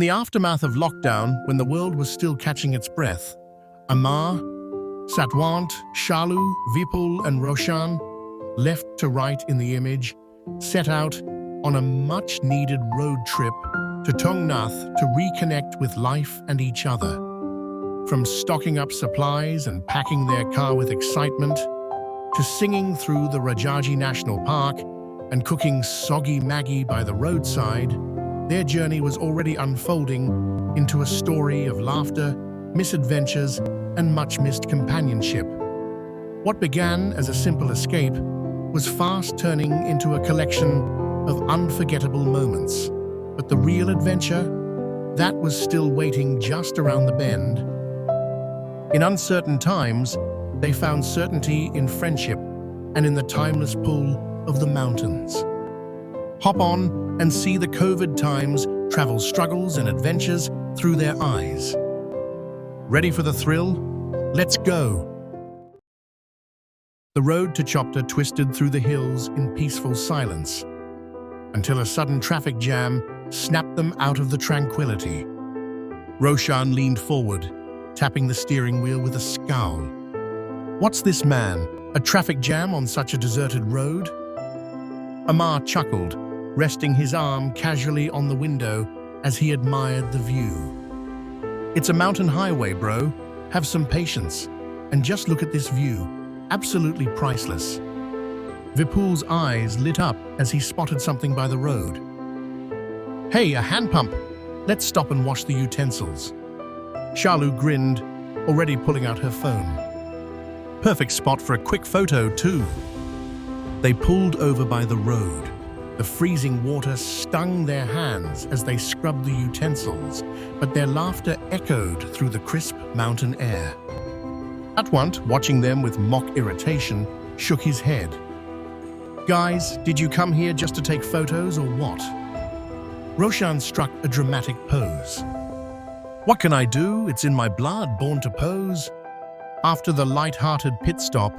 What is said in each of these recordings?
the aftermath of lockdown, when the world was still catching its breath, Amar, Satwant, Shalu, Vipul, and Roshan, left to right in the image, set out on a much-needed road trip to Tungnath to reconnect with life and each other. From stocking up supplies and packing their car with excitement, to singing through the Rajaji National Park and cooking soggy Maggie by the roadside, their journey was already unfolding into a story of laughter, misadventures, and much-missed companionship. What began as a simple escape was fast turning into a collection of unforgettable moments. But the real adventure, that was still waiting just around the bend. In uncertain times, they found certainty in friendship and in the timeless pull of the mountains. Hop on and see the COVID times travel struggles and adventures through their eyes. Ready for the thrill? Let's go! The road to Chopta twisted through the hills in peaceful silence, until a sudden traffic jam snapped them out of the tranquility. Roshan leaned forward, tapping the steering wheel with a scowl. "What's this, man? A traffic jam on such a deserted road?" Amar chuckled, resting his arm casually on the window as he admired the view. "It's a mountain highway, bro. Have some patience. And just look at this view. Absolutely priceless." Vipul's eyes lit up as he spotted something by the road. "Hey, a hand pump. Let's stop and wash the utensils." Shalu grinned, already pulling out her phone. "Perfect spot for a quick photo, too." They pulled over by the road. The freezing water stung their hands as they scrubbed the utensils, but their laughter echoed through the crisp mountain air. Satwant, watching them with mock irritation, shook his head. "Guys, did you come here just to take photos or what?" Roshan struck a dramatic pose. "What can I do? It's in my blood, born to pose." After the light-hearted pit stop,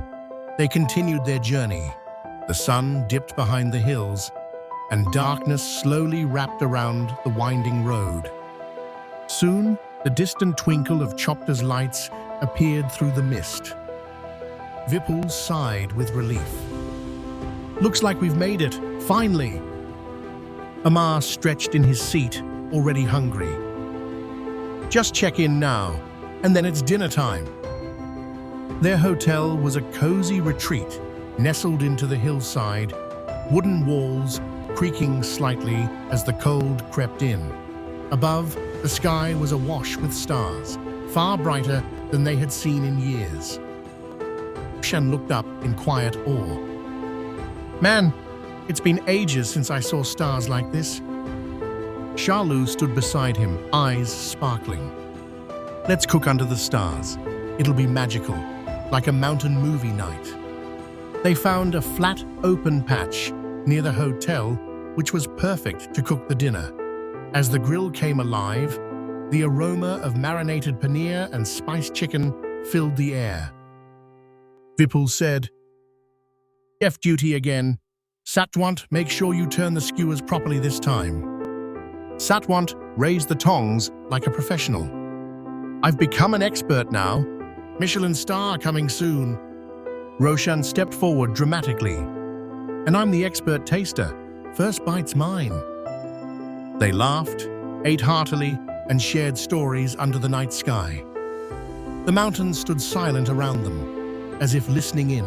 they continued their journey. The sun dipped behind the hills, and darkness slowly wrapped around the winding road. Soon, the distant twinkle of Chopta's lights appeared through the mist. Vipul sighed with relief. "Looks like we've made it, finally." Amar stretched in his seat, already hungry. "Just check in now, and then it's dinner time." Their hotel was a cozy retreat, nestled into the hillside, wooden walls creaking slightly as the cold crept in. Above, the sky was awash with stars, far brighter than they had seen in years. Roshan looked up in quiet awe. "Man, it's been ages since I saw stars like this." Shalu stood beside him, eyes sparkling. "Let's cook under the stars. It'll be magical, like a mountain movie night." They found a flat, open patch near the hotel, which was perfect to cook the dinner. As the grill came alive, the aroma of marinated paneer and spiced chicken filled the air. Vipul said, "Chef duty again. Satwant, make sure you turn the skewers properly this time." Satwant raised the tongs like a professional. "I've become an expert now. Michelin star coming soon." Roshan stepped forward dramatically. "And I'm the expert taster. First bite's mine." They laughed, ate heartily, and shared stories under the night sky. The mountains stood silent around them, as if listening in.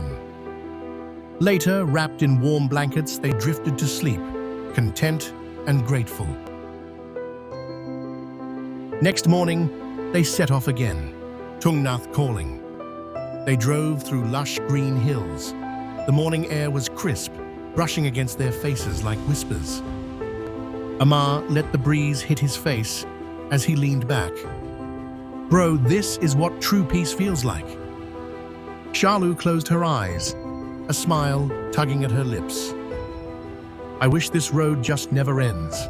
Later, wrapped in warm blankets, they drifted to sleep, content and grateful. Next morning, they set off again, Tungnath calling. They drove through lush green hills. The morning air was crisp, brushing against their faces like whispers. Amar let the breeze hit his face as he leaned back. "Bro, this is what true peace feels like." Shalu closed her eyes, a smile tugging at her lips. "I wish this road just never ends."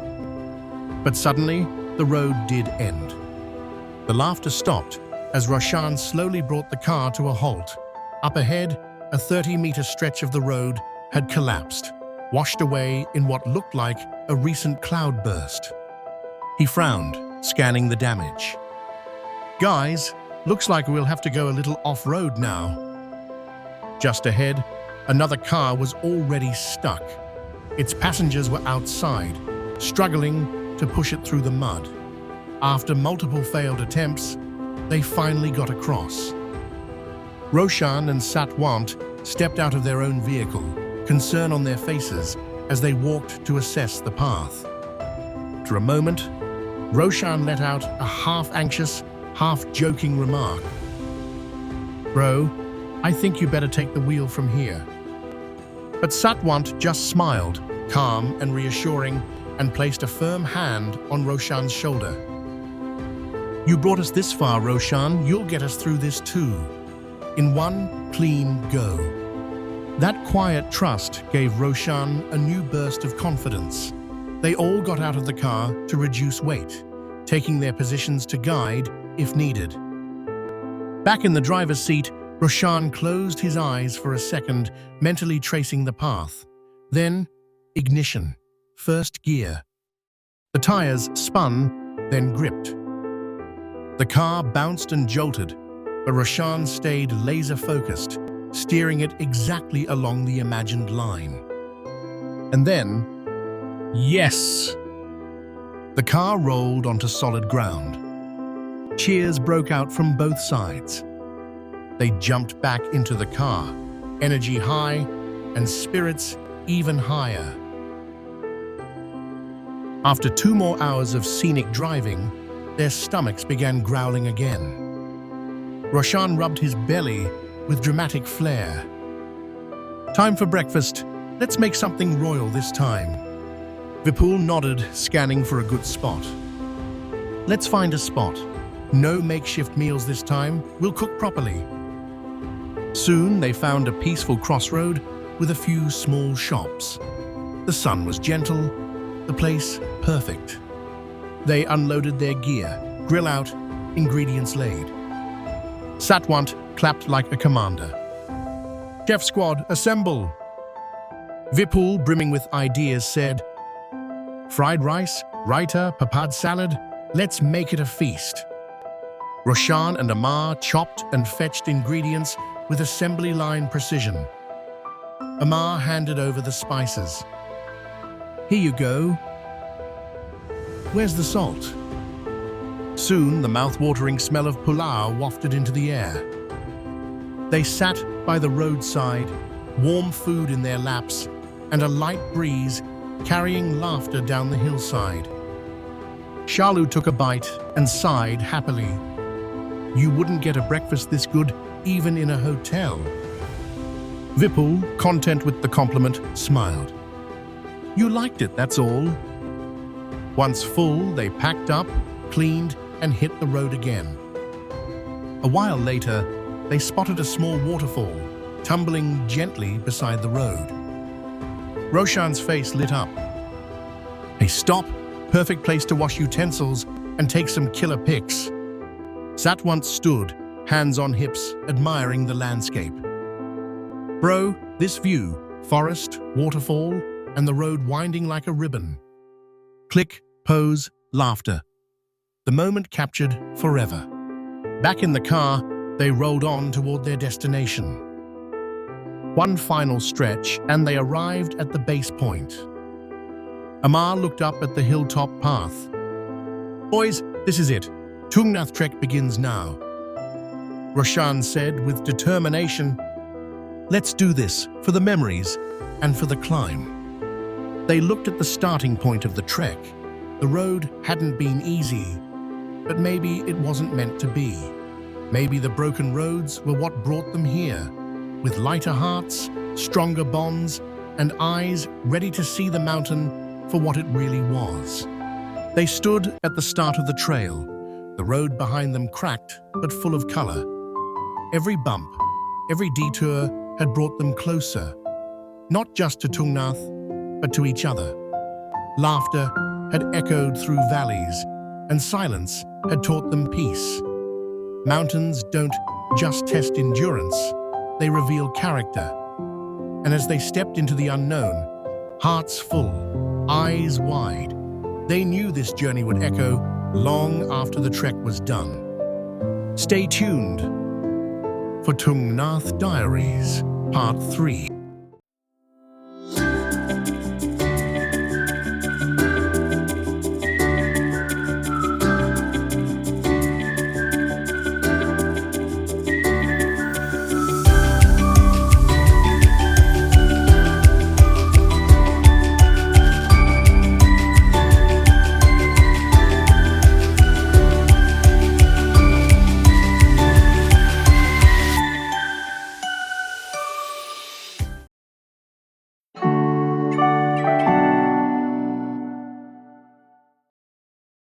But suddenly, the road did end. The laughter stopped as Roshan slowly brought the car to a halt. Up ahead, a 30-meter stretch of the road had collapsed, washed away in what looked like a recent cloudburst. He frowned, scanning the damage. Guys, looks like we'll have to go a little off-road now. Just ahead, another car was already stuck. Its passengers were outside, struggling to push it through the mud. After multiple failed attempts, they finally got across. Roshan and Satwant stepped out of their own vehicle, concern on their faces as they walked to assess the path. After a moment, Roshan let out a half-anxious, half-joking remark. "Bro, I think you better take the wheel from here." But Satwant just smiled, calm and reassuring, and placed a firm hand on Roshan's shoulder. "You brought us this far, Roshan. You'll get us through this too. In one clean go." That quiet trust gave Roshan a new burst of confidence. They all got out of the car to reduce weight, taking their positions to guide if needed. Back in the driver's seat, Roshan closed his eyes for a second, mentally tracing the path. Then, ignition. First gear. The tires spun, then gripped. The car bounced and jolted, but Roshan stayed laser-focused, steering it exactly along the imagined line. And then, yes! The car rolled onto solid ground. Cheers broke out from both sides. They jumped back into the car, energy high and spirits even higher. After 2 more hours of scenic driving, their stomachs began growling again. Roshan rubbed his belly with dramatic flair. "Time for breakfast. Let's make something royal this time." Vipul nodded, scanning for a good spot. "Let's find a spot. No makeshift meals this time. We'll cook properly." Soon they found a peaceful crossroad with a few small shops. The sun was gentle, the place perfect. They unloaded their gear, grill out, ingredients laid. Satwant clapped like a commander. "Chef squad, assemble!" Vipul, brimming with ideas, said, "Fried rice, raita, papad salad, let's make it a feast." Roshan and Amar chopped and fetched ingredients with assembly line precision. Amar handed over the spices. "Here you go. Where's the salt?" Soon, the mouth-watering smell of pulao wafted into the air. They sat by the roadside, warm food in their laps, and a light breeze carrying laughter down the hillside. Shalu took a bite and sighed happily. You wouldn't get a breakfast this good even in a hotel. Vipul, content with the compliment, smiled. "You liked it, that's all." Once full, they packed up, cleaned, and hit the road again. A while later, they spotted a small waterfall, tumbling gently beside the road. Roshan's face lit up. "Hey, stop! Perfect place to wash utensils and take some killer pics." Satwant stood, hands on hips, admiring the landscape. "Bro, this view, forest, waterfall, and the road winding like a ribbon." Click, pose, laughter. The moment captured forever. Back in the car, they rolled on toward their destination. One final stretch, and they arrived at the base point. Amar looked up at the hilltop path. "Boys, this is it. Tungnath trek begins now." Roshan said with determination, "Let's do this for the memories and for the climb." They looked at the starting point of the trek. The road hadn't been easy, but maybe it wasn't meant to be. Maybe the broken roads were what brought them here, with lighter hearts, stronger bonds, and eyes ready to see the mountain for what it really was. They stood at the start of the trail, the road behind them cracked but full of color. Every bump, every detour had brought them closer, not just to Tungnath, but to each other. Laughter had echoed through valleys, and silence had taught them peace. Mountains don't just test endurance, they reveal character. And as they stepped into the unknown, hearts full, eyes wide, they knew this journey would echo long after the trek was done. Stay tuned for Tung Nath Diaries, Part 3.